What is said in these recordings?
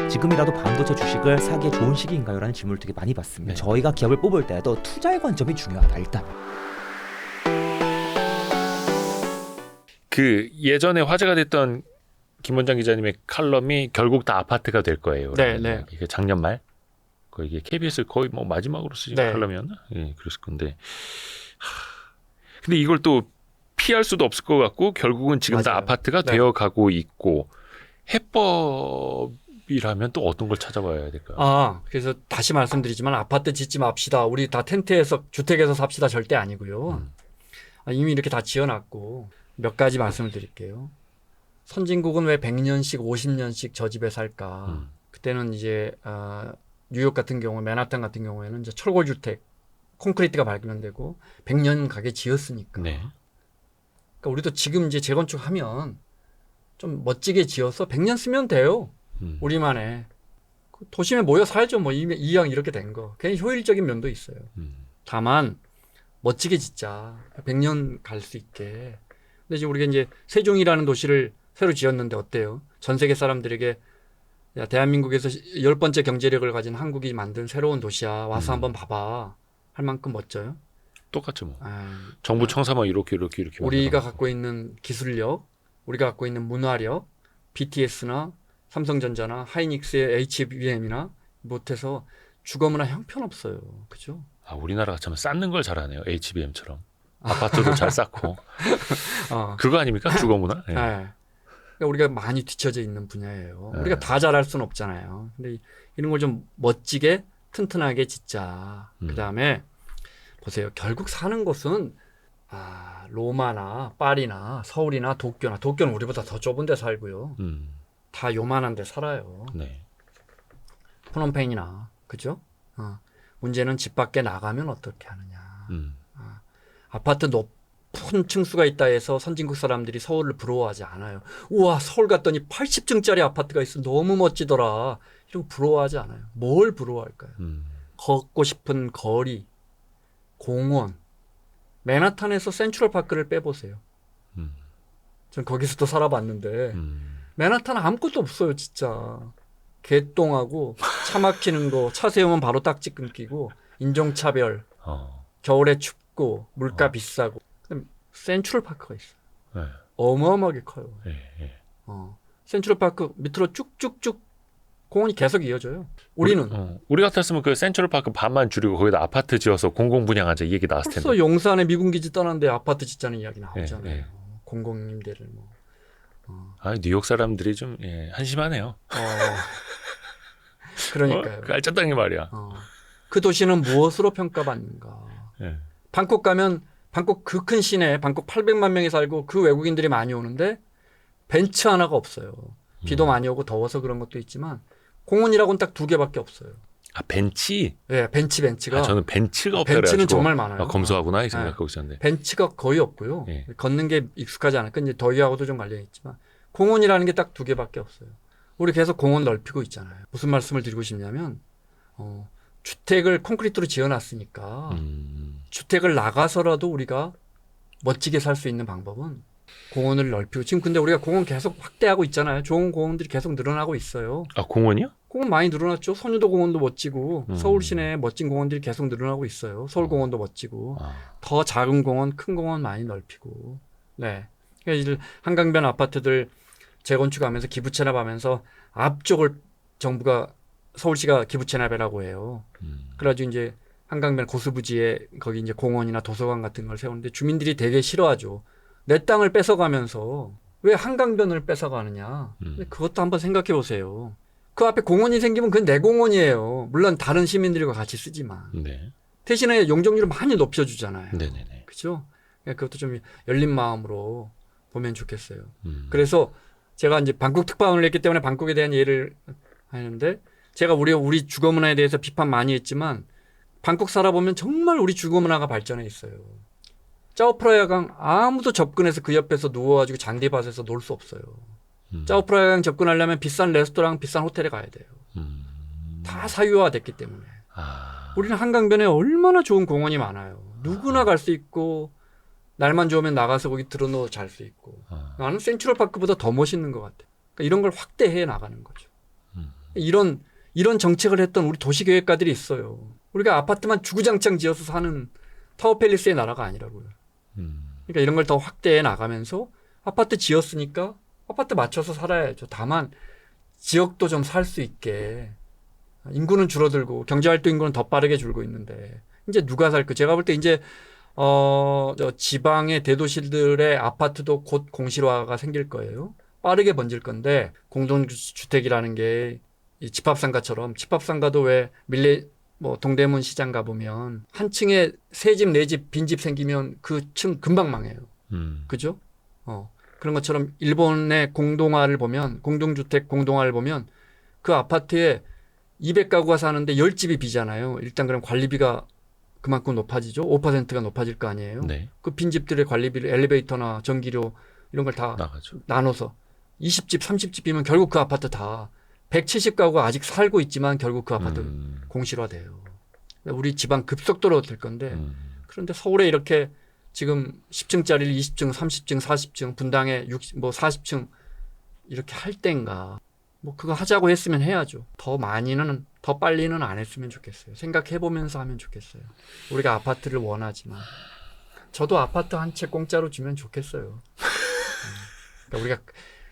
지금이라도 반도체 주식을 사기에 좋은 시기인가요? 라는 질문을 되게 많이 받습니다. 네. 저희가 기업을 뽑을 때도 투자의 관점이 중요하다. 일단 그 예전에 화제가 됐던 김원장 기자님의 칼럼이 결국 다 아파트가 될 거예요. 네, 네. 이게 작년 말 이게 KBS 거의 뭐 마지막으로 쓰신 네. 칼럼이었나? 예, 그랬을 건데. 근데 이걸 또 피할 수도 없을 것 같고 결국은 지금 다 맞아요. 아파트가 네. 되어 가고 있고 해법이라면 또 어떤 걸 찾아봐야 될까요? 그래서 다시 말씀드리지만 아파트 짓지 맙시다. 우리 다 텐트에서 주택에서 삽시다 절대 아니고요. 이미 이렇게 다 지어놨고 몇 가지 말씀을 드릴게요. 선진국은 왜 100년씩 50년씩 저 집에 살까? 그때는 이제 뉴욕 같은 경우, 맨하탄 같은 경우에는 이제 철골 주택, 콘크리트가 발견되고 100년 가게 지었으니까. 네. 그러니까 우리도 지금 이제 재건축하면 좀 멋지게 지어서 100년 쓰면 돼요. 우리만의. 도심에 모여 살죠. 뭐 이왕 이렇게 된 거. 괜히 효율적인 면도 있어요. 다만 멋지게 짓자. 100년 갈 수 있게. 근데 지금 우리가 이제 세종이라는 도시를 새로 지었는데 어때요? 전 세계 사람들에게 야, 대한민국에서 10번째 경제력을 가진 한국이 만든 새로운 도시야. 와서 한번 봐봐. 할 만큼 멋져요? 똑같죠 뭐. 정부 청사만 이렇게 우리가 만들어. 갖고 있는 기술력, 우리가 갖고 있는 문화력, BTS나 삼성전자나 하이닉스의 HBM이나 못해서 주거문화 형편없어요. 그죠? 우리나라가 참 쌓는 걸 잘하네요. HBM처럼. 아파트도 잘 쌓고. 어. 그거 아닙니까? 주거문화? 예. 네. 그러니까 우리가 많이 뒤처져 있는 분야예요. 네. 우리가 다 잘할 수는 없잖아요. 근데 이런 걸 좀 멋지게 튼튼하게 짓자. 그다음에 보세요. 결국 사는 곳은 로마나 파리나 서울이나 도쿄는 우리보다 더 좁은 데 살고요. 다 요만한 데 살아요. 네. 프놈펜이나 그죠? 문제는 집 밖에 나가면 어떻게 하느냐. 아파트 높은 층수가 있다 해서 선진국 사람들이 서울을 부러워하지 않아요. 우와, 서울 갔더니 80층짜리 아파트가 있어. 너무 멋지더라. 이런 거 부러워하지 않아요. 뭘 부러워할까요? 걷고 싶은 거리, 공원. 맨하탄에서 센트럴파크를 빼보세요. 전 거기서도 살아봤는데 맨하탄 아무것도 없어요. 진짜. 개똥하고 차 막히는 거, 차 세우면 바로 딱지 끊기고 인종차별, 겨울에 춥고 물가 비싸고. 센트럴파크가 있어요. 네. 어마어마하게 커요. 예. 센트럴파크 밑으로 쭉쭉쭉 공원이 계속 이어져요. 우리는 우리 같았으면 그 센트럴파크 반만 줄이고 거기다 아파트 지어서 공공분양하자 이 얘기 나왔을 텐데. 벌써 용산에 미군기지 떠났는데 아파트 짓자는 이야기 나오잖아요. 예. 공공임대를 뭐. 뉴욕 사람들이 좀 한심하네요. 그러니까요. 그 알짜땅이 말이야. 그 도시는 무엇으로 평가받는가. 예. 방콕 가면 방콕 그 큰 시내 방콕 800만 명이 살고 그 외국인들이 많이 오는데 벤츠 하나가 없어요. 비도 많이 오고 더워서 그런 것도 있지만 공원이라고는 딱 2개밖에 없어요. 벤치? 예, 벤치가. 저는 벤츠가 없다 벤츠는 그래가지고. 정말 많아요. 검소하구나 이 생각하고 있었는데. 벤츠가 거의 없고요. 예. 걷는 게 익숙하지 않을까. 이제 더위하고도 좀 관련이 있지만 공원이라는 게 딱 2개밖에 없어요. 우리 계속 공원 넓히고 있잖아요. 무슨 말씀을 드리고 싶냐면 주택을 콘크리트로 지어놨으니까 주택을 나가서라도 우리가 멋지게 살 수 있는 방법은 공원을 넓히고 지금 근데 우리가 공원 계속 확대하고 있잖아요. 좋은 공원들이 계속 늘어나고 있어요. 공원이요? 공원 많이 늘어났죠. 선유도 공원도 멋지고 서울 시내에 멋진 공원들이 계속 늘어나고 있어요. 서울공원도 멋지고 더 작은 공원, 큰 공원 많이 넓히고. 네. 그러니까 한강변 아파트들 재건축하면서 기부 체납하면서 앞쪽을 정부가 서울시가 기부 체납이라고 해요. 그래가지고 이제 한강변 고수부지에 거기 이제 공원이나 도서관 같은 걸 세우는데 주민들이 되게 싫어하죠. 내 땅을 뺏어가면서 왜 한강변을 뺏어가느냐. 근데 그것도 한번 생각해 보세요. 그 앞에 공원이 생기면 그건 내 공원이에요. 물론 다른 시민들과 같이 쓰지만. 네. 대신에 용적률을 많이 높여주잖아요. 네네네. 그죠? 그러니까 그것도 좀 열린 마음으로 보면 좋겠어요. 그래서 제가 이제 방콕 특파원을 했기 때문에 방콕에 대한 예를 하는데 제가 우리 주거 문화에 대해서 비판 많이 했지만 방콕 살아보면 정말 우리 주거 문화가 발전해 있어요. 짜오프라야강 아무도 접근해서 그 옆에서 누워가지고 잔디밭에서 놀 수 없어요. 짜오프라야강 접근하려면 비싼 레스토랑, 비싼 호텔에 가야 돼요. 다 사유화됐기 때문에. 우리는 한강변에 얼마나 좋은 공원이 많아요. 누구나 갈 수 있고 날만 좋으면 나가서 거기 들어누워 잘 수 있고. 나는 센트럴파크보다 더 멋있는 것 같아요. 그러니까 이런 걸 확대해 나가는 거죠. 이런 정책을 했던 우리 도시계획가들이 있어요. 우리가 아파트만 주구장창 지어서 사는 타워팰리스의 나라가 아니라고요. 그러니까 이런 걸 더 확대해 나가면서 아파트 지었으니까 아파트 맞춰서 살아야죠. 다만 지역도 좀 살 수 있게. 인구는 줄어들고 경제활동 인구는 더 빠르게 줄고 있는데 이제 누가 살까? 제가 볼 때 이제 저 지방의 대도시들의 아파트도 곧 공실화가 생길 거예요. 빠르게 번질 건데 공동주택이라는 게 이 집합상가처럼 집합상가도 왜 동대문 시장 가보면 한 층에 세 집, 네 집 빈집 생기면 그 층 금방 망해요. 그죠? 그런 것처럼 일본의 공동화를 보면 공동주택 공동화를 보면 그 아파트에 200가구가 사는데 10집이 비잖아요. 일단 그럼 관리비가 그만큼 높아지죠. 5%가 높아질 거 아니에요. 네. 그 빈집들의 관리비를 엘리베이터나 전기료 이런 걸 다 나눠서 20집, 30집이면 결국 그 아파트 다 170가구가 아직 살고 있지만 결국 그 아파트 공실화돼요. 우리 지방 급속도로 될 건데 그런데 서울에 이렇게 지금 10층짜리를 20층, 30층, 40층 분당에 40층 이렇게 할 때인가. 그거 하자고 했으면 해야죠. 더 빨리는 안 했으면 좋겠어요. 생각해보면서 하면 좋겠어요. 우리가 아파트를 원하지만. 저도 아파트 한 채 공짜로 주면 좋겠어요. 그러니까 우리가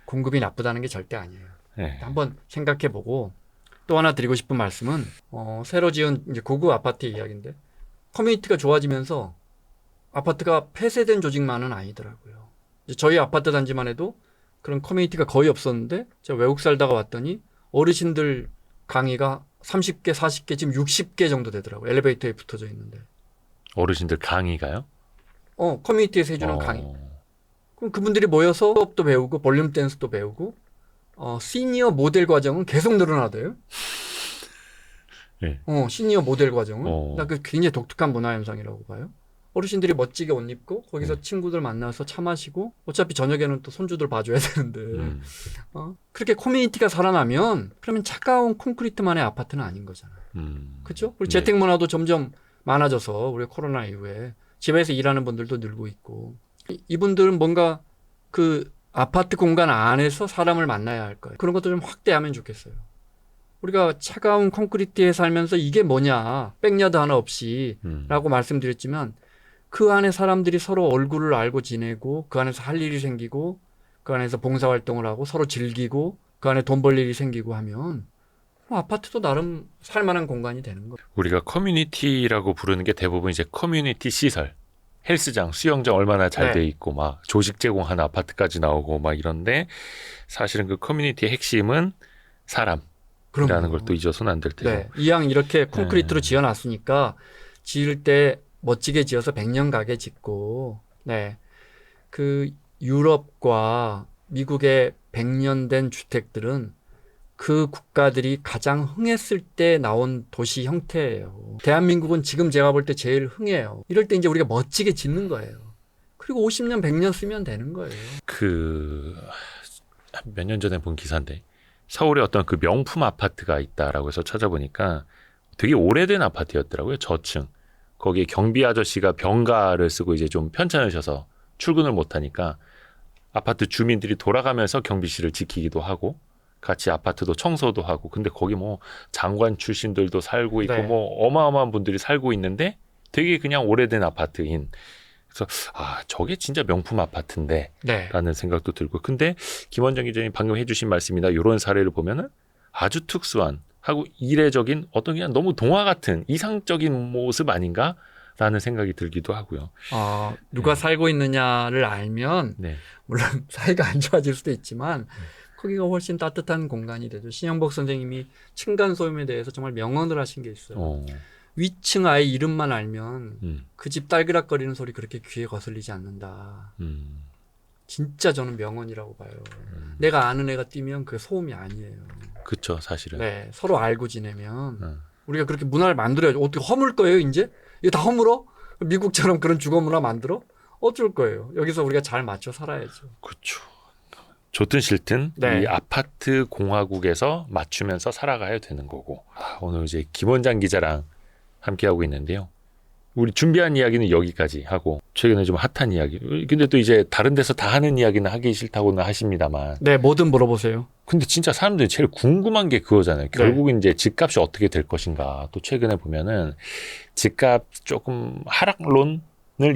공급이 나쁘다는 게 절대 아니에요. 네. 한번 생각해보고 또 하나 드리고 싶은 말씀은 새로 지은 이제 고급 아파트 이야기인데 커뮤니티가 좋아지면서 아파트가 폐쇄된 조직만은 아니더라고요. 이제 저희 아파트 단지만 해도 그런 커뮤니티가 거의 없었는데 제가 외국 살다가 왔더니 어르신들 강의가 30개, 40개, 지금 60개 정도 되더라고요. 엘리베이터에 붙어져 있는데. 어르신들 강의가요? 커뮤니티에서 해주는 강의. 그럼 그분들이 모여서 수업도 배우고 볼륨 댄스도 배우고 시니어 모델 과정은 계속 늘어나대요. 네. 시니어 모델 과정은. 나 그 굉장히 독특한 문화 현상이라고 봐요. 어르신들이 멋지게 옷 입고 거기서 친구들 만나서 차 마시고 어차피 저녁에는 또 손주들 봐줘야 되는데 그렇게 커뮤니티가 살아나면 그러면 차가운 콘크리트만의 아파트는 아닌 거잖아요. 그렇죠? 우리 재택 문화도 점점 많아져서 우리 코로나 이후에 집에서 일하는 분들도 늘고 있고 이분들은 뭔가 그 아파트 공간 안에서 사람을 만나야 할 거예요. 그런 것도 좀 확대하면 좋겠어요. 우리가 차가운 콘크리트에 살면서 이게 뭐냐 백야드 하나 없이 라고 말씀드렸지만 그 안에 사람들이 서로 얼굴을 알고 지내고 그 안에서 할 일이 생기고 그 안에서 봉사활동을 하고 서로 즐기고 그 안에 돈 벌 일이 생기고 하면 아파트도 나름 살만한 공간이 되는 거예요. 우리가 커뮤니티라고 부르는 게 대부분 이제 커뮤니티 시설, 헬스장, 수영장 얼마나 잘 돼 있고 막 조식 제공하는 아파트까지 나오고 막 이런데 사실은 그 커뮤니티의 핵심은 사람이라는 걸 또 잊어서는 안 될 테고. 네. 이왕 이렇게 콘크리트로 지어놨으니까 지을 때 멋지게 지어서 100년 가게 짓고, 그 유럽과 미국의 100년 된 주택들은 그 국가들이 가장 흥했을 때 나온 도시 형태예요. 대한민국은 지금 제가 볼 때 제일 흥해요. 이럴 때 이제 우리가 멋지게 짓는 거예요. 그리고 50년, 100년 쓰면 되는 거예요. 몇 년 전에 본 기사인데 서울에 어떤 그 명품 아파트가 있다라고 해서 찾아보니까 되게 오래된 아파트였더라고요. 저층. 거기에 경비 아저씨가 병가를 쓰고 이제 좀 편찮으셔서 출근을 못하니까 아파트 주민들이 돌아가면서 경비실을 지키기도 하고 같이 아파트도 청소도 하고 근데 거기 뭐 장관 출신들도 살고 있고 뭐 어마어마한 분들이 살고 있는데 되게 그냥 오래된 아파트인 그래서 저게 진짜 명품 아파트인데 라는 생각도 들고 근데 김원정 기자님 방금 해주신 말씀이나 이런 사례를 보면은 아주 특수한 하고 이례적인 어떤 그냥 너무 동화 같은 이상적인 모습 아닌가라는 생각이 들기도 하고요. 누가 살고 있느냐를 알면 물론 사이가 안 좋아질 수도 있지만 거기가 훨씬 따뜻한 공간이 되죠. 신영복 선생님이 층간소음에 대해서 정말 명언을 하신 게 있어요. 위층 아이 이름만 알면 그 집 딸그락거리는 소리 그렇게 귀에 거슬리지 않는다. 진짜 저는 명언이라고 봐요. 내가 아는 애가 뛰면 그게 소음이 아니에요. 그렇죠, 사실은. 서로 알고 지내면 우리가 그렇게 문화를 만들어야죠. 어떻게 허물 거예요, 이제? 이거 다 허물어? 미국처럼 그런 주거 문화 만들어? 어쩔 거예요. 여기서 우리가 잘 맞춰 살아야죠. 그렇죠. 좋든 싫든 이 아파트 공화국에서 맞추면서 살아가야 되는 거고. 오늘 이제 김원장 기자랑 함께하고 있는데요. 우리 준비한 이야기는 여기까지 하고 최근에 좀 핫한 이야기. 근데 또 이제 다른 데서 다 하는 이야기는 하기 싫다고는 하십니다만. 네, 뭐든 물어보세요. 근데 진짜 사람들이 제일 궁금한 게 그거잖아요. 결국은 이제 집값이 어떻게 될 것인가. 또 최근에 보면은 집값 조금 하락론을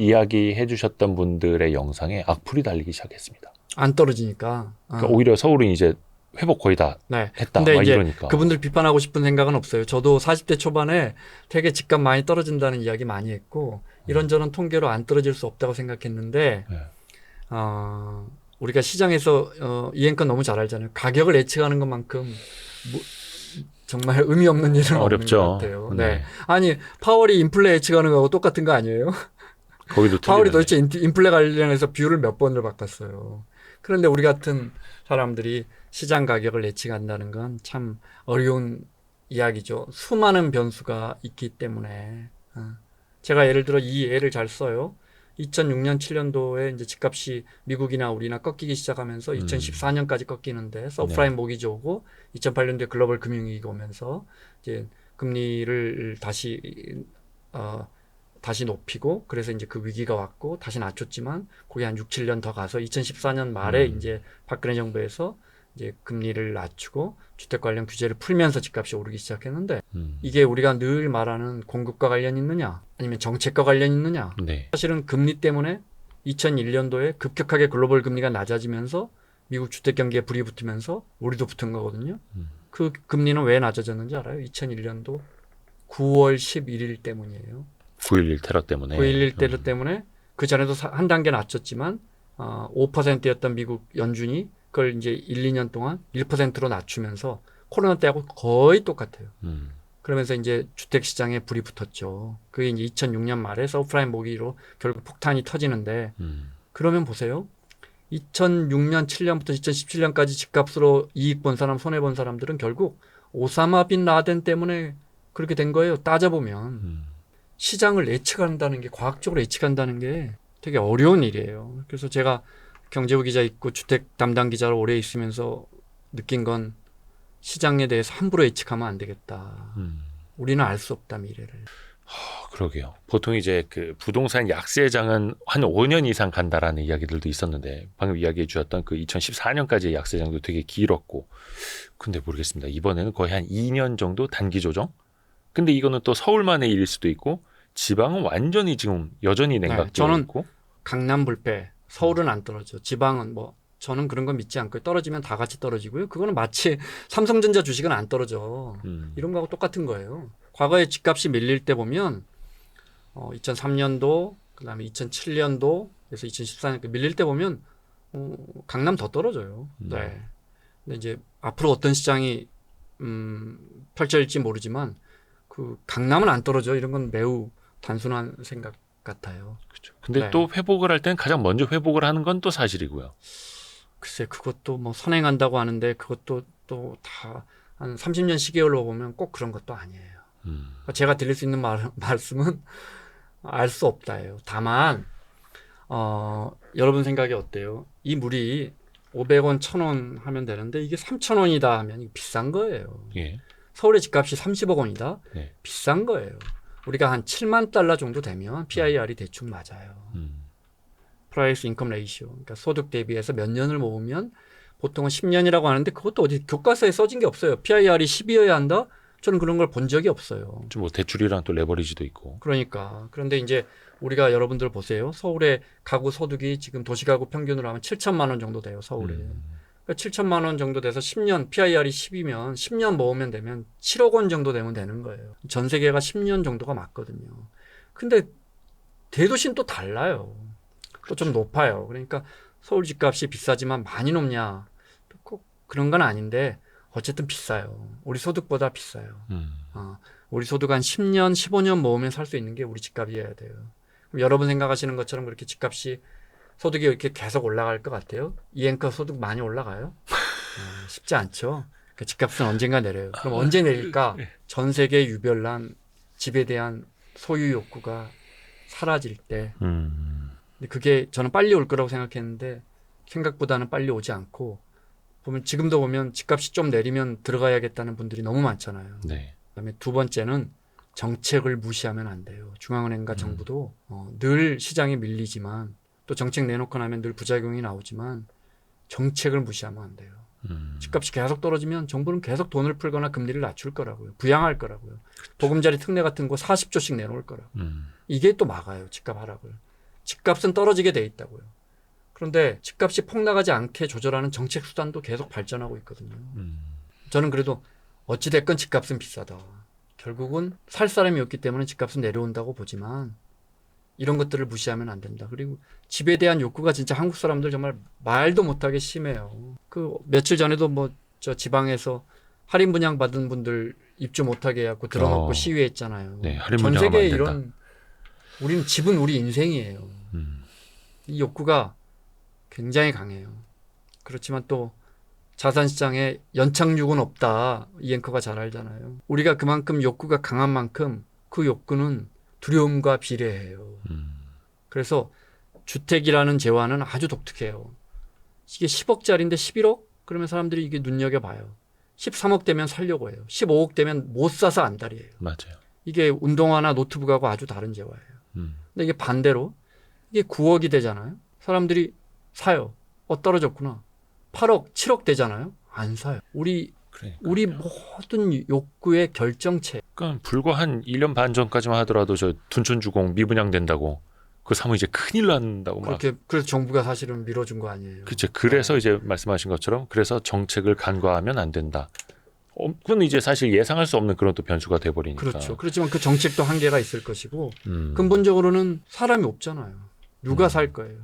이야기해 주셨던 분들의 영상에 악플이 달리기 시작했습니다. 안 떨어지니까. 그러니까 오히려 서울은 이제 회복 거의 다 네. 했다. 근데 막 이제 이러니까. 그분들 비판하고 싶은 생각은 없어요. 저도 40대 초반에 되게 집값 많이 떨어진다는 이야기 많이 했고 이런저런 통계로 안 떨어질 수 없다고 생각했는데 네. 우리가 시장에서 이 앵커 너무 잘 알잖아요. 가격을 예측하는 것만큼 정말 의미 없는 일은 어렵죠. 없는 것 같아요. 네. 네. 아니 파월이 인플레 예측하는 거하고 똑같은 거 아니에요? 거기도 파월이 틀리네. 도대체 인플레 관련해서 비율을 몇 번을 바꿨어요. 그런데 우리 같은 사람들이 시장 가격을 예측한다는 건 참 어려운 이야기죠. 수많은 변수가 있기 때문에. 제가 예를 들어 이 예를 잘 써요. 2006년, 7년도에 이제 집값이 미국이나 우리나 꺾이기 시작하면서 2014년까지 꺾이는데 서프라임 모기지 오고 2008년도에 글로벌 금융위기가 오면서 이제 금리를 다시 높이고 그래서 이제 그 위기가 왔고 다시 낮췄지만 그게 한 6, 7년 더 가서 2014년 말에 이제 박근혜 정부에서 이제 금리를 낮추고 주택 관련 규제를 풀면서 집값이 오르기 시작했는데 이게 우리가 늘 말하는 공급과 관련 있느냐 아니면 정책과 관련 있느냐 네. 사실은 금리 때문에 2001년도에 급격하게 글로벌 금리가 낮아지면서 미국 주택 경기에 불이 붙으면서 우리도 붙은 거거든요. 그 금리는 왜 낮아졌는지 알아요? 2001년도 9월 11일 때문이에요. 9.11 테러 때문에. 9.11 테러 때문에 그 전에도 한 단계 낮췄지만 5%였던 미국 연준이 그걸 이제 1, 2년 동안 1%로 낮추면서 코로나 때하고 거의 똑같아요. 그러면서 이제 주택 시장에 불이 붙었죠. 그게 이제 2006년 말에 서프라임 모기지로 결국 폭탄이 터지는데 그러면 보세요. 2006년, 7년부터 2017년까지 집값으로 이익 본 사람, 손해 본 사람들은 결국 오사마 빈 라덴 때문에 그렇게 된 거예요. 따져보면. 시장을 예측한다는 게, 과학적으로 예측한다는 게 되게 어려운 일이에요. 그래서 제가 경제부 기자 있고 주택 담당 기자로 오래 있으면서 느낀 건 시장에 대해서 함부로 예측하면 안 되겠다. 우리는 알 수 없다, 미래를. 그러게요. 보통 이제 그 부동산 약세장은 한 5년 이상 간다라는 이야기들도 있었는데 방금 이야기해 주셨던 그 2014년까지의 약세장도 되게 길었고 근데 모르겠습니다. 이번에는 거의 한 2년 정도 단기 조정? 근데 이거는 또 서울만의 일일 수도 있고 지방은 완전히 지금 여전히 냉각되어 저는 있고 강남 불패, 서울은 안 떨어져. 지방은 뭐 저는 그런 건 믿지 않고요. 떨어지면 다 같이 떨어지고요. 그거는 마치 삼성전자 주식은 안 떨어져. 이런 거하고 똑같은 거예요. 과거에 집값이 밀릴 때 보면 2003년도, 그다음에 2007년도, 그래서 2014년 밀릴 때 보면 강남 더 떨어져요. 네. 근데 이제 앞으로 어떤 시장이 펼쳐질지 모르지만 그 강남은 안 떨어져. 이런 건 매우 단순한 생각 같아요. 그렇죠. 근데 네. 또 회복을 할 때는 가장 먼저 회복을 하는 건 또 사실이고요. 글쎄 그것도 뭐 선행한다고 하는데 그것도 또 다 한 30년 시계열로 보면 꼭 그런 것도 아니에요. 제가 드릴 수 있는 말씀은 알 수 없다예요. 다만 여러분 생각이 어때요? 이 물이 500원, 1,000원 하면 되는데 이게 3,000원이다 하면 이거 비싼 거예요. 예. 서울의 집값이 30억 원이다? 네. 비싼 거예요. 우리가 한 7만 달러 정도 되면 PIR이 대충 맞아요. 프라이스 인컴 레이시오. 그러니까 소득 대비해서 몇 년을 모으면 보통은 10년이라고 하는데 그것도 어디 교과서에 써진 게 없어요. PIR이 10이어야 한다? 저는 그런 걸 본 적이 없어요. 좀 뭐 대출이랑 또 레버리지도 있고. 그러니까. 그런데 이제 우리가 여러분들 보세요. 서울의 가구 소득이 지금 도시가구 평균으로 하면 7천만 원 정도 돼요. 서울에. 그러니까 7천만 원 정도 돼서 10년, PIR이 10이면 10년 모으면 되면 7억 원 정도 되면 되는 거예요. 전 세계가 10년 정도가 맞거든요. 근데 대도시는 또 달라요. 또 좀 높아요. 그러니까 서울 집값이 비싸지만 많이 높냐? 꼭 그런 건 아닌데 어쨌든 비싸요. 우리 소득보다 비싸요. 우리 소득 한 10년, 15년 모으면 살 수 있는 게 우리 집값이어야 돼요. 그럼 여러분 생각하시는 것처럼 그렇게 집값이 소득이 이렇게 계속 올라갈 것 같아요? 이 앵커 소득 많이 올라가요? 쉽지 않죠. 그 집값은 언젠가 내려요. 그럼 언제 내릴까? 전 세계 유별난 집에 대한 소유 욕구가 사라질 때. 근데 그게 저는 빨리 올 거라고 생각했는데 생각보다는 빨리 오지 않고 보면 지금도 보면 집값이 좀 내리면 들어가야겠다는 분들이 너무 많잖아요. 네. 그다음에 두 번째는 정책을 무시하면 안 돼요. 중앙은행과 정부도 늘 시장에 밀리지만 또 정책 내놓고 나면 늘 부작용이 나오지만 정책을 무시하면 안 돼요. 집값이 계속 떨어지면 정부는 계속 돈을 풀거나 금리를 낮출 거라고요. 부양할 거라고요. 보금자리 특례 같은 거 40조씩 내놓을 거라고. 이게 또 막아요. 집값 하락을. 집값은 떨어지게 돼 있다고요. 그런데 집값이 폭락하지 않게 조절하는 정책 수단도 계속 발전하고 있거든요. 저는 그래도 어찌됐건 집값은 비싸다. 결국은 살 사람이 없기 때문에 집값은 내려온다고 보지만 이런 것들을 무시하면 안 된다. 그리고 집에 대한 욕구가 진짜 한국 사람들 정말 말도 못하게 심해요. 그 며칠 전에도 뭐 저 지방에서 할인 분양 받은 분들 입주 못하게 해갖고 들어놓고 시위했잖아요. 네, 할인 전 분양하면 세계에 안 된다. 이런 우리는 집은 우리 인생이에요. 이 욕구가 굉장히 강해요. 그렇지만 또 자산시장에 연착륙은 없다. 이 앵커가 잘 알잖아요. 우리가 그만큼 욕구가 강한 만큼 그 욕구는 두려움과 비례해요. 그래서 주택이라는 재화는 아주 독특해요. 이게 10억짜리인데 11억? 그러면 사람들이 이게 눈여겨봐요. 13억 되면 살려고 해요. 15억 되면 못 사서 안달이에요. 맞아요. 이게 운동화나 노트북하고 아주 다른 재화예요. 근데 이게 반대로 이게 9억이 되잖아요. 사람들이 사요. 떨어졌구나. 8억, 7억 되잖아요. 안 사요. 우리 모든 욕구의 결정체. 그러니까 불과 한 1년 반 전까지만 하더라도 저 둔촌주공 미분양된다고 그거 사면 이제 큰일 난다고 막. 그렇게 그래서 정부가 사실은 밀어준 거 아니에요. 그렇죠. 그래서 이제 말씀하신 것처럼 그래서 정책을 간과하면 안 된다. 그건 이제 사실 예상할 수 없는 그런 또 변수가 돼버리니까. 그렇죠. 그렇지만 그 정책도 한계가 있을 것이고 근본적으로는 사람이 없잖아요. 누가 살 거예요?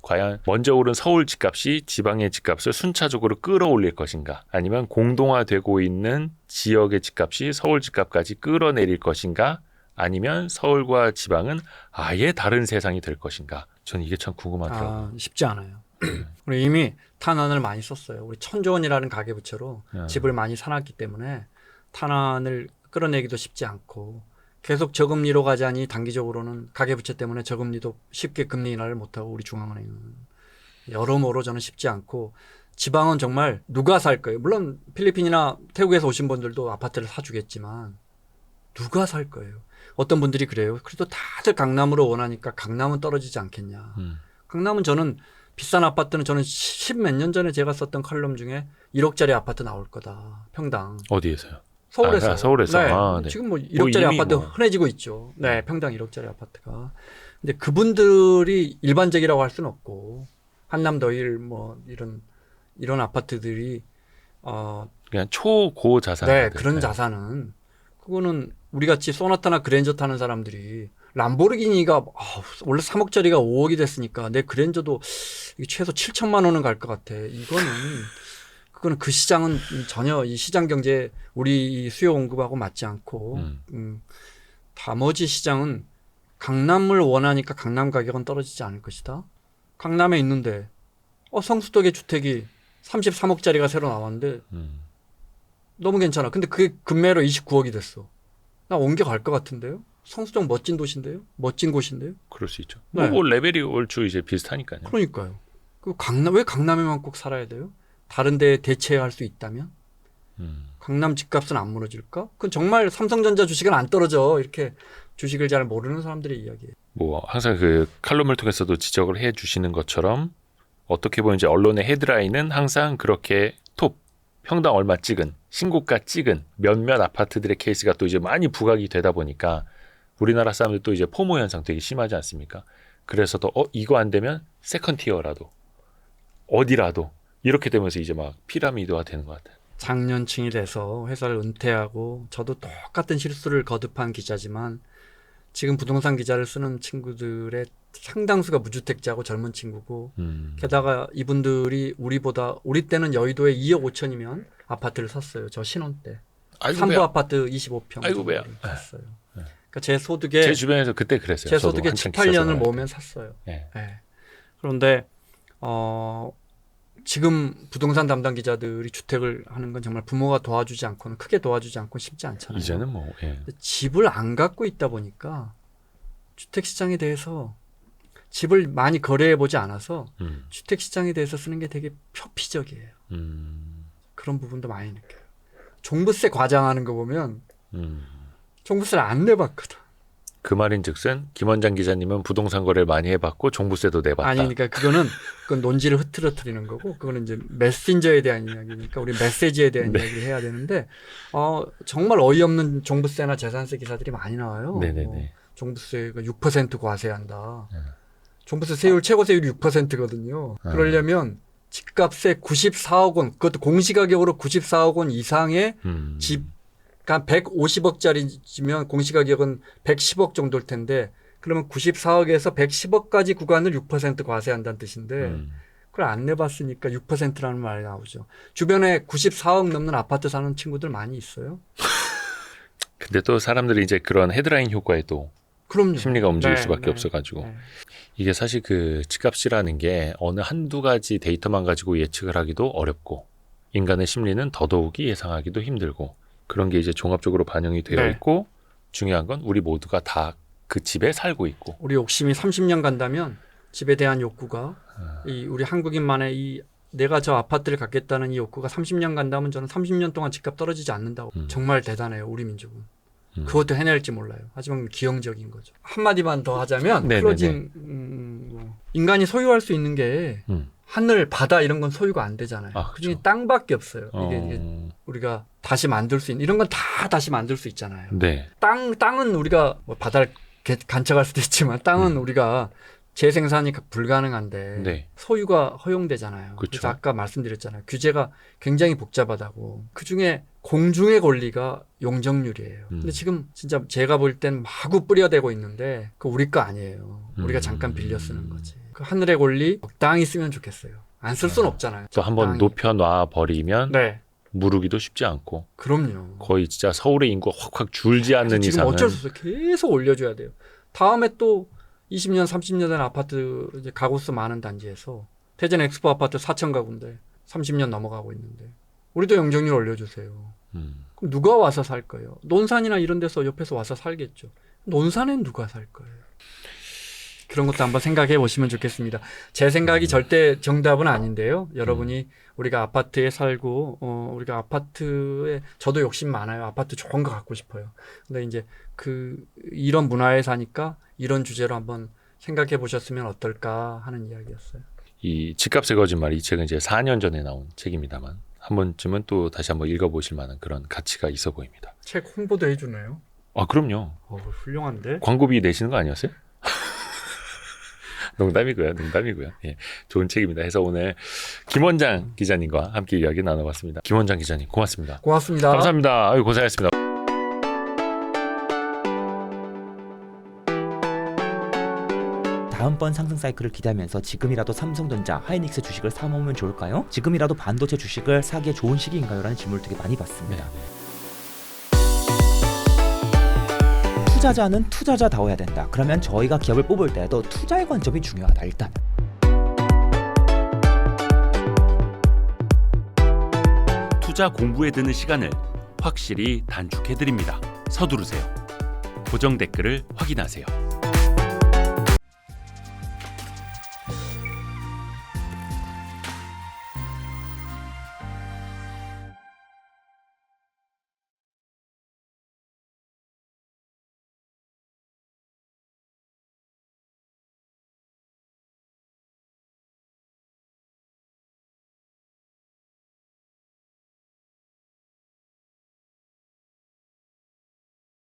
과연 먼저 오른 서울 집값이 지방의 집값을 순차적으로 끌어올릴 것인가, 아니면 공동화되고 있는 지역의 집값이 서울 집값까지 끌어내릴 것인가, 아니면 서울과 지방은 아예 다른 세상이 될 것인가. 저는 이게 참 궁금하더라고요. 쉽지 않아요. 우리 이미 탄환을 많이 썼어요. 우리 천조원이라는 가계부채로 집을 많이 사놨기 때문에 탄환을 끌어내기도 쉽지 않고 계속 저금리로 가자니 단기적으로는 가계부채 때문에 저금리도 쉽게 금리 인하를 못하고 우리 중앙은행은 여러모로 저는 쉽지 않고 지방은 정말 누가 살 거예요. 물론 필리핀이나 태국에서 오신 분들도 아파트를 사주겠지만 누가 살 거예요. 어떤 분들이 그래요. 그래도 다들 강남으로 원하니까 강남은 떨어지지 않겠냐. 강남은 저는 비싼 아파트는 저는 10몇 년 전에 제가 썼던 칼럼 중에 1억짜리 아파트 나올 거다. 평당. 어디에서요? 서울에서. 서울에서. 네. 네. 지금 뭐 1억짜리 아파트 흔해지고 있죠. 네, 평당 1억짜리 아파트가. 근데 그분들이 일반적이라고 할 수는 없고 한남더일 뭐 이런 아파트들이 그냥 초고 자산. 네, 그런 자산은 그거는 우리 같이 소나타나 그랜저 타는 사람들이 람보르기니가 원래 3억짜리가 5억이 됐으니까 내 그랜저도 최소 7천만 원은 갈 것 같아. 그거는 그 시장은 전혀 이 시장 경제 우리 수요 공급하고 맞지 않고 나머지 시장은 강남을 원하니까 강남 가격은 떨어지지 않을 것이다. 강남에 있는데 성수동의 주택이 33억짜리가 새로 나왔는데 너무 괜찮아. 근데 그게 금매로 29억이 됐어. 나 옮겨갈 것 같은데요? 성수동 멋진 도시인데요? 멋진 곳인데요? 그럴 수 있죠. 네. 뭐 레벨이 얼추 이제 비슷하니까요. 그러니까요. 왜 강남에만 꼭 살아야 돼요? 다른 데에 대체할 수 있다면? 강남 집값은 안 무너질까? 그건 정말 삼성전자 주식은 안 떨어져. 이렇게 주식을 잘 모르는 사람들의 이야기예요. 뭐 항상 그 칼럼을 통해서도 지적을 해 주시는 것처럼 어떻게 보면 이제 언론의 헤드라인은 항상 그렇게 평당 얼마 찍은, 신고가 찍은 몇몇 아파트들의 케이스가 또 이제 많이 부각이 되다 보니까 우리나라 사람들 또 이제 포모 현상 되게 심하지 않습니까? 그래서 또 이거 안 되면 세컨 티어라도 어디라도 이렇게 되면서 이제 막 피라미드화 되는 것 같아요. 장년층이 돼서 회사를 은퇴하고 저도 똑같은 실수를 거듭한 기자지만 지금 부동산 기자를 쓰는 친구들의 상당수가 무주택자고 젊은 친구고 게다가 이분들이 우리 때는 여의도에 2억 5천이면 아파트를 샀어요. 저 신혼 때. 3부 아파트 25평. 아이고 배야. 샀어요. 그러니까 제 소득에 제 주변에서 그때 그랬어요. 제 소득의 7, 8년을 모으면 샀어요. 네. 네. 그런데 지금 부동산 담당 기자들이 주택을 하는 건 정말 부모가 도와주지 않고는 크게 도와주지 않고 쉽지 않잖아요. 이제는 뭐 집을 안 갖고 있다 보니까 주택 시장에 대해서 집을 많이 거래해 보지 않아서 주택 시장에 대해서 쓰는 게 되게 표피적이에요. 그런 부분도 많이 느껴요. 종부세 과장하는 거 보면 종부세를 안 내봤거든. 그 말인즉슨 김원장 기자님은 부동산 거래를 많이 해봤고 종부세도 내봤다. 아니 그러니까 그건 논지를 흐트러뜨리는 거고 그거는 이제 메신저에 대한 이야기니까 우리 메시지에 대한 네. 이야기를 해야 되는데 정말 어이없는 종부세나 재산세 기사들이 많이 나와요. 네네네. 종부세가 6% 과세한다. 종부세 세율 최고 세율이 6%거든요. 그러려면 집값의 94억 원, 그것도 공시가격으로 94억 원 이상의 집, 그러니까 150억짜리면 공시가격은 110억 정도일 텐데, 그러면 94억에서 110억까지 구간을 6% 과세한다는 뜻인데, 그걸 안 내봤으니까 6%라는 말이 나오죠. 주변에 94억 넘는 아파트 사는 친구들 많이 있어요. 근데 또 사람들이 이제 그런 헤드라인 효과에 또 그럼요. 심리가 움직일 네, 수밖에 네, 없어가지고 네. 이게 사실 그 집값이라는 게 어느 한두 가지 데이터만 가지고 예측을 하기도 어렵고 인간의 심리는 더더욱이 예상하기도 힘들고 그런 게 이제 종합적으로 반영이 되어 네. 있고 중요한 건 우리 모두가 다 그 집에 살고 있고 우리 욕심이 30년 간다면 집에 대한 욕구가 우리 한국인만의 이 내가 저 아파트를 갖겠다는 이 욕구가 30년 간다면 저는 30년 동안 집값 떨어지지 않는다고. 정말 대단해요, 우리 민족은. 그것도 해낼지 몰라요. 하지만 기형적인 거죠. 한마디만 더 하자면 네네네. 클로징 인간이 소유할 수 있는 게 하늘, 바다 이런 건 소유가 안 되잖아요. 아, 그중에 그렇죠. 땅밖에 없어요. 이게 우리가 다시 만들 수 있는 이런 건 다 다시 만들 수 있잖아요. 네. 땅은 우리가 뭐 바다를 간척할 수도 있지만 땅은 우리가 재생산이 불가능한데 네. 소유가 허용되잖아요. 그쵸. 그래서 아까 말씀드렸잖아요. 규제가 굉장히 복잡하다고. 그중에 공중의 권리가 용적률이에요. 근데 지금 진짜 제가 볼 땐 마구 뿌려대고 있는데 그 우리 거 아니에요. 우리가 잠깐 빌려 쓰는 거지. 그 하늘의 권리 적당히 쓰면 좋겠어요. 안 쓸 수는 없잖아요. 또 한번 적당히. 높여놔 버리면 네. 무르기도 쉽지 않고 그럼요. 거의 진짜 서울의 인구가 확확 줄지 않는 지금 이상은 어쩔 수 없어요. 계속 올려줘야 돼요. 다음에 또 20년, 30년 된 아파트 이제 가구수 많은 단지에서 대전 엑스포 아파트 4천 가구인데 30년 넘어가고 있는데 우리도 용적률 올려주세요. 그럼 누가 와서 살 거예요? 논산이나 이런 데서 옆에서 와서 살겠죠. 논산엔 누가 살 거예요? 그런 것도 한번 생각해 보시면 좋겠습니다. 제 생각이 절대 정답은 아닌데요. 여러분이 우리가 아파트에 살고 우리가 아파트에 저도 욕심 많아요. 아파트 좋은 거 갖고 싶어요. 근데 이제 이런 문화에 사니까 이런 주제로 한번 생각해 보셨으면 어떨까 하는 이야기였어요. 이 집값의 거짓말 이 책은 이제 4년 전에 나온 책입니다만 한 번쯤은 또 다시 한번 읽어보실 만한 그런 가치가 있어 보입니다. 책 홍보도 해주네요. 아 그럼요. 훌륭한데. 광고비 내시는 거 아니었어요? 농담이고요. 예, 좋은 책입니다. 해서 오늘 김원장 기자님과 함께 이야기 나눠봤습니다. 김원장 기자님 고맙습니다. 고맙습니다. 감사합니다. 아유, 고생하셨습니다. 다음번 상승 사이클을 기대하면서 지금이라도 삼성전자, 하이닉스 주식을 사모으면 좋을까요? 지금이라도 반도체 주식을 사기에 좋은 시기인가요? 라는 질문을 되게 많이 받습니다. 투자자는 투자자다워야 된다. 그러면 저희가 기업을 뽑을 때도 투자의 관점이 중요하다. 일단 투자 공부에 드는 시간을 확실히 단축해드립니다. 서두르세요. 고정 댓글을 확인하세요.